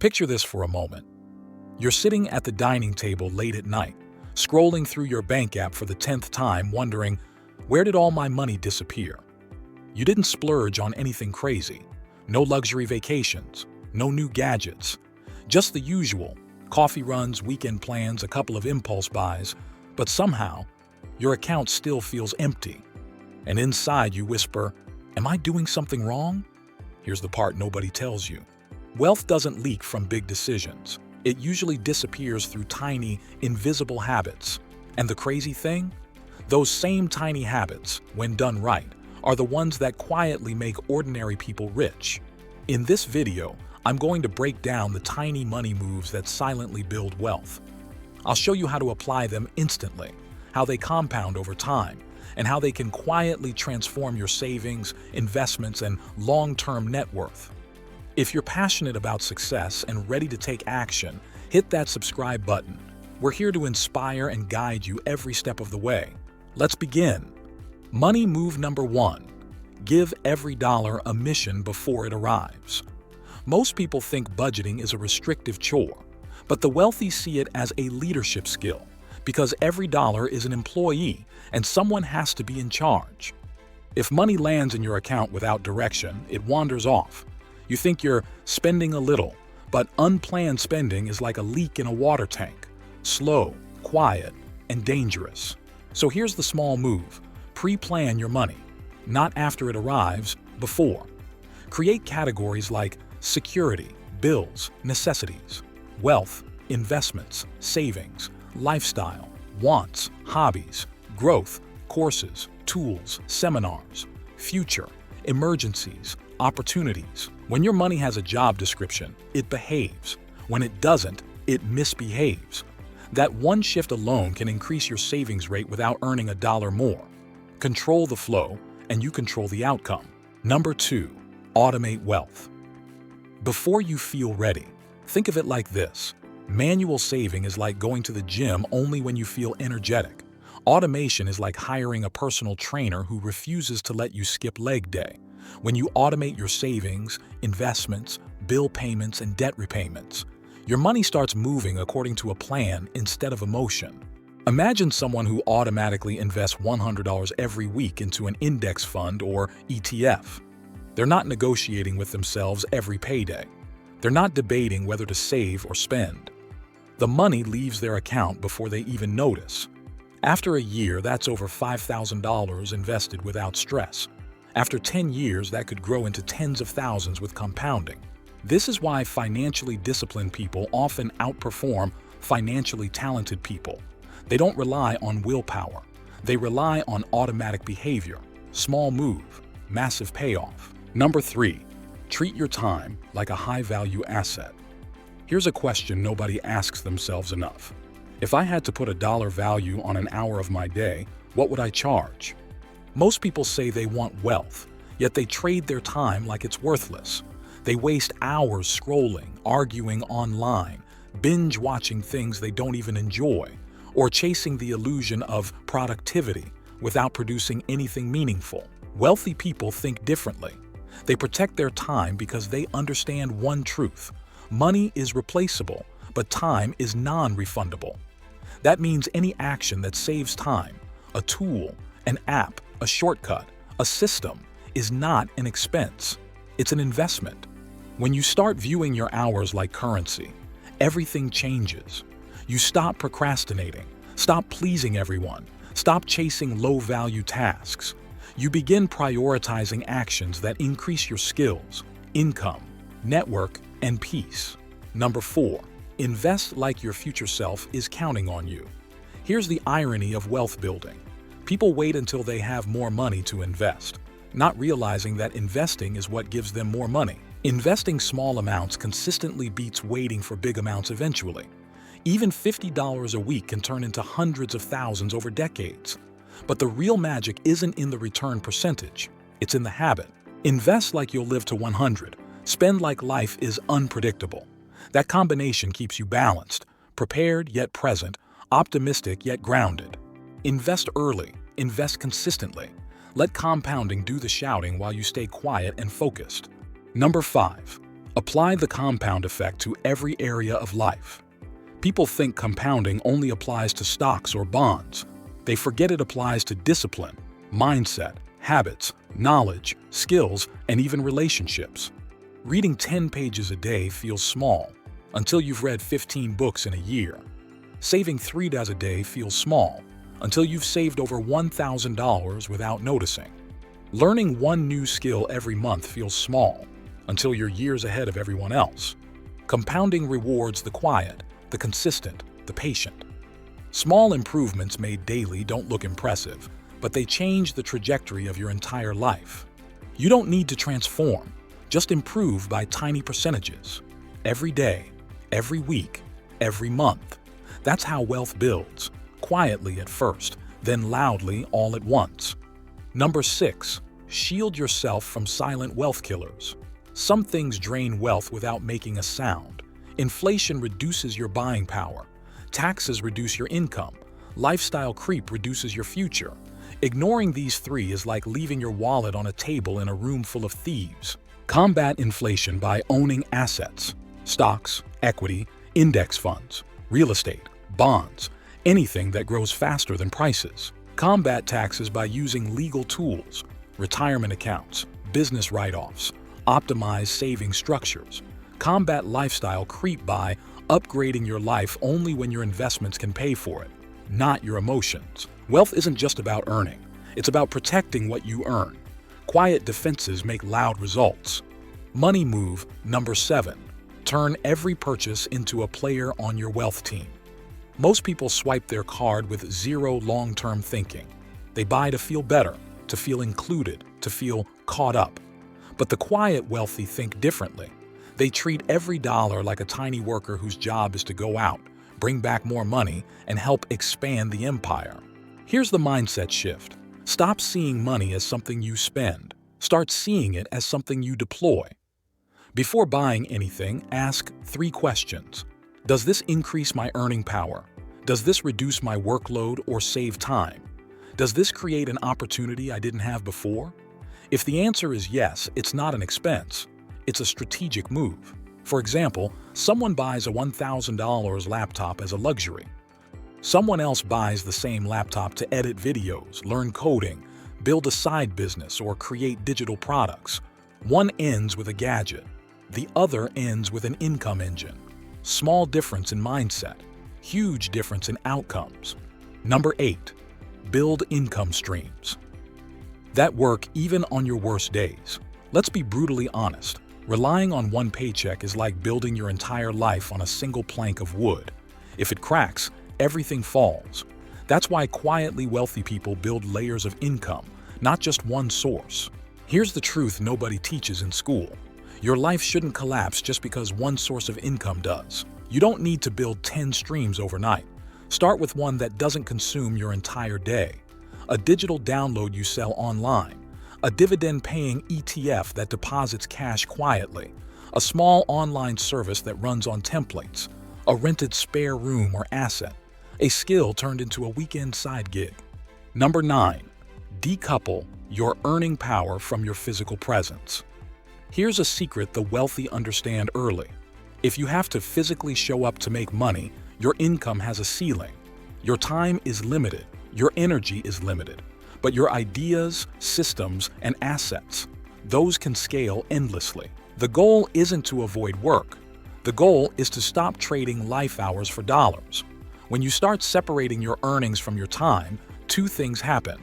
Picture this for a moment. You're sitting at the dining table late at night, scrolling through your bank app for the 10th time, wondering, where did all my money disappear? You didn't splurge on anything crazy. No luxury vacations, no new gadgets. Just the usual, coffee runs, weekend plans, a couple of impulse buys, but somehow, your account still feels empty. And inside you whisper, am I doing something wrong? Here's the part nobody tells you. Wealth doesn't leak from big decisions. It usually disappears through tiny, invisible habits. And the crazy thing? Those same tiny habits, when done right, are the ones that quietly make ordinary people rich. In this video, I'm going to break down the tiny money moves that silently build wealth. I'll show you how to apply them instantly, how they compound over time, and how they can quietly transform your savings, investments, and long-term net worth. If you're passionate about success and ready to take action, hit that subscribe button. We're here to inspire and guide you every step of the way. Let's begin. Money move number 1. Give every dollar a mission before it arrives. Most people think budgeting is a restrictive chore, but the wealthy see it as a leadership skill, because every dollar is an employee and someone has to be in charge. If money lands in your account without direction, it wanders off. You think you're spending a little, but unplanned spending is like a leak in a water tank. Slow, quiet, and dangerous. So here's the small move. Pre-plan your money. Not after it arrives, before. Create categories like security, bills, necessities, wealth, investments, savings, lifestyle, wants, hobbies, growth, courses, tools, seminars, future, emergencies, opportunities. When your money has a job description, it behaves. When it doesn't, it misbehaves. That one shift alone can increase your savings rate without earning a dollar more. Control the flow, and you control the outcome. Number 2, automate wealth. Before you feel ready, think of it like this. Manual saving is like going to the gym only when you feel energetic. Automation is like hiring a personal trainer who refuses to let you skip leg day. When you automate your savings, investments, bill payments, and debt repayments, your money starts moving according to a plan instead of emotion. Imagine someone who automatically invests $100 every week into an index fund or ETF. They're not negotiating with themselves every payday. They're not debating whether to save or spend. The money leaves their account before they even notice. After a year, that's over $5,000 invested without stress. After 10 years, that could grow into tens of thousands with compounding. This is why financially disciplined people often outperform financially talented people. They don't rely on willpower. They rely on automatic behavior. Small move, massive payoff. Number 3, treat your time like a high-value asset. Here's a question nobody asks themselves enough. If I had to put a dollar value on an hour of my day, what would I charge? Most people say they want wealth, yet they trade their time like it's worthless. They waste hours scrolling, arguing online, binge-watching things they don't even enjoy, or chasing the illusion of productivity without producing anything meaningful. Wealthy people think differently. They protect their time because they understand one truth. Money is replaceable, but time is non-refundable. That means any action that saves time, a tool, an app, a shortcut, a system, is not an expense. It's an investment. When you start viewing your hours like currency, everything changes. You stop procrastinating, stop pleasing everyone, stop chasing low-value tasks. You begin prioritizing actions that increase your skills, income, network, and peace. Number 4, invest like your future self is counting on you. Here's the irony of wealth building. People wait until they have more money to invest, not realizing that investing is what gives them more money. Investing small amounts consistently beats waiting for big amounts eventually. Even $50 a week can turn into hundreds of thousands over decades. But the real magic isn't in the return percentage, it's in the habit. Invest like you'll live to 100. Spend like life is unpredictable. That combination keeps you balanced, prepared yet present, optimistic yet grounded. Invest early, invest consistently. Let compounding do the shouting while you stay quiet and focused. Number 5, Apply the compound effect to every area of life. People think compounding only applies to stocks or bonds. They forget it applies to discipline, mindset, habits, knowledge, skills, and even relationships. Reading 10 pages a day feels small until you've read 15 books in a year. Saving $3 a day feels small until you've saved over $1,000 without noticing. Learning one new skill every month feels small until you're years ahead of everyone else. Compounding rewards the quiet, the consistent, the patient. Small improvements made daily don't look impressive, but they change the trajectory of your entire life. You don't need to transform, just improve by tiny percentages. Every day, every week, every month. That's how wealth builds, quietly at first, then loudly all at once. Number 6, shield yourself from silent wealth killers. Some things drain wealth without making a sound. Inflation reduces your buying power. Taxes reduce your income. Lifestyle creep reduces your future. Ignoring these 3 is like leaving your wallet on a table in a room full of thieves. Combat inflation by owning assets: stocks, equity, index funds, real estate, bonds, anything that grows faster than prices. Combat taxes by using legal tools: retirement accounts, business write-offs, optimized saving structures. Combat lifestyle creep by upgrading your life only when your investments can pay for it, not your emotions. Wealth isn't just about earning, it's about protecting what you earn. Quiet defenses make loud results. Money move number 7. Turn every purchase into a player on your wealth team. Most people swipe their card with zero long-term thinking. They buy to feel better, to feel included, to feel caught up. But the quiet wealthy think differently. They treat every dollar like a tiny worker whose job is to go out, bring back more money, and help expand the empire. Here's the mindset shift. Stop seeing money as something you spend. Start seeing it as something you deploy. Before buying anything, ask 3 questions. Does this increase my earning power? Does this reduce my workload or save time? Does this create an opportunity I didn't have before? If the answer is yes, it's not an expense. It's a strategic move. For example, someone buys a $1,000 laptop as a luxury. Someone else buys the same laptop to edit videos, learn coding, build a side business, or create digital products. One ends with a gadget. The other ends with an income engine. Small difference in mindset, huge difference in outcomes. Number 8, build income streams that work even on your worst days. Let's be brutally honest. Relying on one paycheck is like building your entire life on a single plank of wood. If it cracks, everything falls. That's why quietly wealthy people build layers of income, not just one source. Here's the truth nobody teaches in school. Your life shouldn't collapse just because one source of income does. You don't need to build 10 streams overnight. Start with one that doesn't consume your entire day. A digital download you sell online. A dividend-paying ETF that deposits cash quietly. A small online service that runs on templates. A rented spare room or asset. A skill turned into a weekend side gig. Number 9, decouple your earning power from your physical presence. Here's a secret the wealthy understand early. If you have to physically show up to make money, your income has a ceiling. Your time is limited. Your energy is limited. But your ideas, systems, and assets, those can scale endlessly. The goal isn't to avoid work. The goal is to stop trading life hours for dollars. When you start separating your earnings from your time, 2 things happen.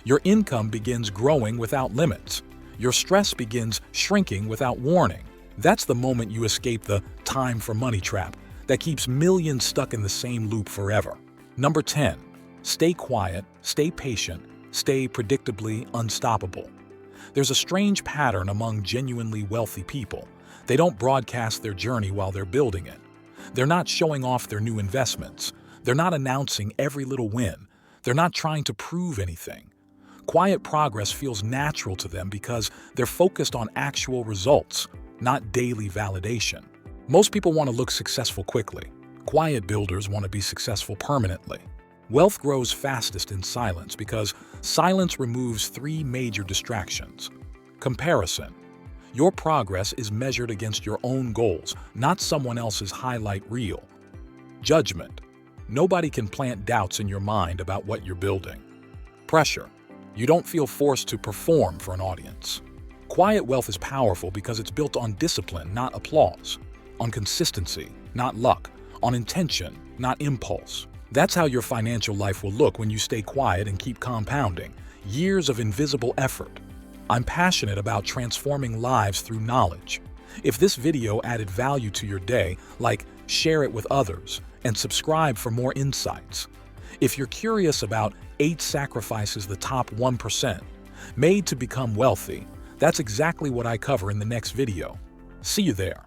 Your income begins growing without limits. Your stress begins shrinking without warning. That's the moment you escape the time for money trap that keeps millions stuck in the same loop forever. Number 10, stay quiet, stay patient, stay predictably unstoppable. There's a strange pattern among genuinely wealthy people. They don't broadcast their journey while they're building it. They're not showing off their new investments. They're not announcing every little win. They're not trying to prove anything. Quiet progress feels natural to them because they're focused on actual results, not daily validation. Most people want to look successful quickly. Quiet builders want to be successful permanently. Wealth grows fastest in silence because silence removes 3 major distractions. Comparison. Your progress is measured against your own goals, not someone else's highlight reel. Judgment. Nobody can plant doubts in your mind about what you're building. Pressure. You don't feel forced to perform for an audience. Quiet wealth is powerful because it's built on discipline, not applause, on consistency, not luck, on intention, not impulse. That's how your financial life will look when you stay quiet and keep compounding. Years of invisible effort. I'm passionate about transforming lives through knowledge. If this video added value to your day, share it with others and subscribe for more insights. If you're curious about 8 sacrifices the top 1% made to become wealthy, that's exactly what I cover in the next video. See you there.